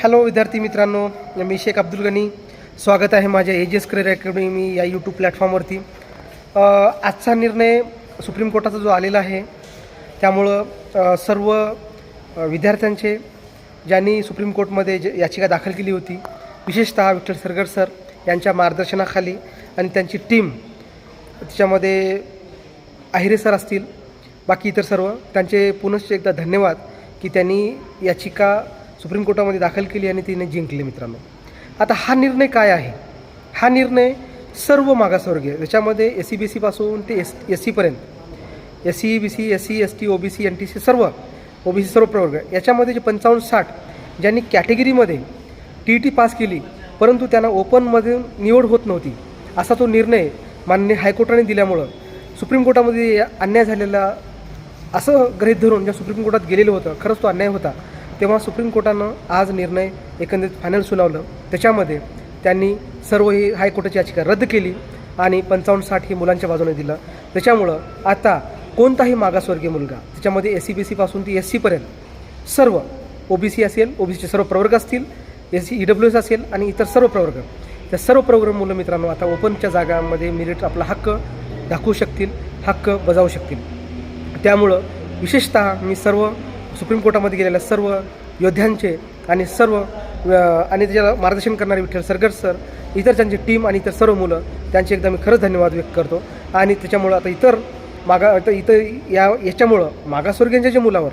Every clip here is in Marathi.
हॅलो विद्यार्थी मित्रांनो, मी शेख अब्दुल गनी. स्वागत आहे माझ्या एजीएस करिअर अकॅडमी या यूट्यूब प्लॅटफॉर्मवरती. आजचा निर्णय सुप्रीम कोर्टाचा जो आलेला आहे त्यामुळं सर्व विद्यार्थ्यांचे ज्यांनी सुप्रीम कोर्टमध्ये याचिका दाखल केली होती, विशेषतः विठ्ठल सरगर सर यांच्या मार्गदर्शनाखाली आणि त्यांची टीम, त्याच्यामध्ये आहिरे सर असतील, बाकी इतर सर्व, त्यांचे पुनश्च एकदा धन्यवाद की त्यांनी याचिका सुप्रीम कोर्टामध्ये दाखल केली आणि तिने जिंकली. मित्रांनो, आता हा निर्णय काय आहे? हा निर्णय सर्व मागासवर्गीय, त्याच्यामध्ये SC BC पासून ते SC पर्यंत, SC BC SC ST OBC NTC सर्व OBC सर्व प्रवर्ग, याच्यामध्ये जे 55-60 ज्यांनी कॅटेगरीमध्ये TET पास केली परंतु त्यांना ओपनमध्ये निवड होत नव्हती, असा तो निर्णय माननीय हायकोर्टाने दिल्यामुळं सुप्रीम कोर्टामध्ये अन्याय झालेला असं गृहीत धरून ज्या सुप्रीम कोर्टात गेलेलं होतं, खरंच तो अन्याय होता. तेव्हा सुप्रीम कोर्टानं आज निर्णय एकंदरीत फायनल सुनावलं. त्याच्यामध्ये त्यांनी सर्व ही हायकोर्टाची याचिका रद्द केली आणि 55-60 ही मुलांच्या बाजूने दिलं. त्याच्यामुळं आता कोणताही मागासवर्गीय मुलगा, त्याच्यामध्ये SC BC पासून ते SC पर्यंत सर्व, OBC असेल, OBCचे सर्व प्रवर्ग असतील, SC EWS असेल आणि इतर सर्व प्रवर्ग, त्या सर्व प्रवर्ग मुलं मित्रांनो आता ओपनच्या जागांमध्ये मेरिट आपला हक्क दाखवू शकतील, हक्क बजावू शकतील. त्यामुळं विशेषतः मी सर्व सुप्रीम कोर्टामध्ये गेलेल्या सर्व योद्ध्यांचे आणि सर्व आणि त्याच्याला मार्गदर्शन करणारे विठ्ठल सरगर सर, इतर त्यांची टीम आणि इतर सर्व मुलं, त्यांचे एकदा मी खरंच धन्यवाद व्यक्त करतो. आणि त्याच्यामुळं आता याच्यामुळं मागासवर्गीयांच्या ज्या मुलावर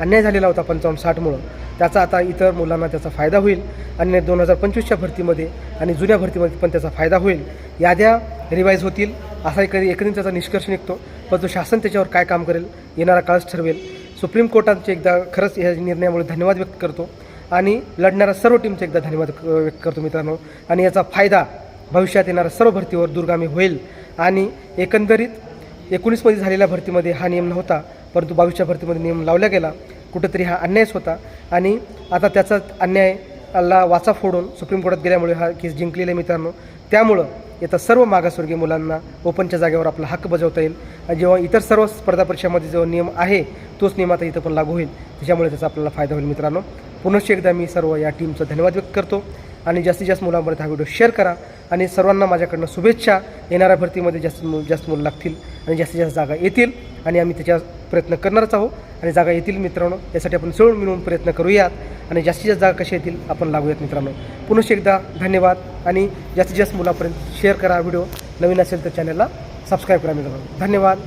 अन्याय झालेला होता 55-60मुळं, त्याचा आता इतर मुलांना त्याचा फायदा होईल आणि 2025च्या भरतीमध्ये आणि जुन्या भरतीमध्ये पण त्याचा फायदा होईल. याद्या रिवाईज होतील असा एकंदरीत त्याचा निष्कर्ष निघतो. परंतु शासन त्याच्यावर काय काम करेल येणारा काळच ठरवेल. सुप्रीम कोर्टाचे एकदा खरंच या निर्णयामुळे धन्यवाद व्यक्त करतो आणि लढणाऱ्या सर्व टीमचे एकदा धन्यवाद व्यक्त करतो मित्रांनो. आणि याचा फायदा भविष्यात येणाऱ्या सर्व भरतीवर दूरगामी होईल. आणि एकंदरीत 19मध्ये झालेल्या भरतीमध्ये हा नियम नव्हता, परंतु 22च्या भरतीमध्ये नियम लावला गेला. कुठंतरी हा अन्यायच होता आणि आता त्याचा अन्यायाला वाचा फोडून सुप्रीम कोर्टात गेल्यामुळे हा केस जिंकलेला आहे मित्रांनो. त्यामुळं येतात सर्व मागासवर्गीय मुलांना ओपनच्या जागेवर आपला हक्क बजावता येईल. आणि जेव्हा इतर सर्व स्पर्धा परीक्षामध्ये जो नियम आहे तोच नियम आता इथं पण लागू होईल, त्याच्यामुळे त्याचा आपल्याला फायदा होईल मित्रांनो. पुनश्च एकदा मी सर्व या टीमचा धन्यवाद व्यक्त करतो आणि जास्तीत जास्त मुलांपर्यंत हा व्हिडिओ शेअर करा आणि सर्वांना माझ्याकडनं शुभेच्छा. येणाऱ्या भरतीमध्ये जास्त मुलं लागतील आणि जास्तीत जास्त जागा येतील आणि आम्ही त्याच्या प्रयत्न करणारच आहोत आणि जागा येतील मित्रांनो. यासाठी आपण सगळं मिळून प्रयत्न करूयात आणि जास्तीत जास्त जागा कशा येतील आपण लागूयात मित्रांनो. पुनश्च एकदा धन्यवाद आणि जास्तीत जास्त मुलांपर्यंत शेअर करा व्हिडिओ. नवीन असेल तर चॅनलला सबस्क्राईब करा मित्रांनो. धन्यवाद.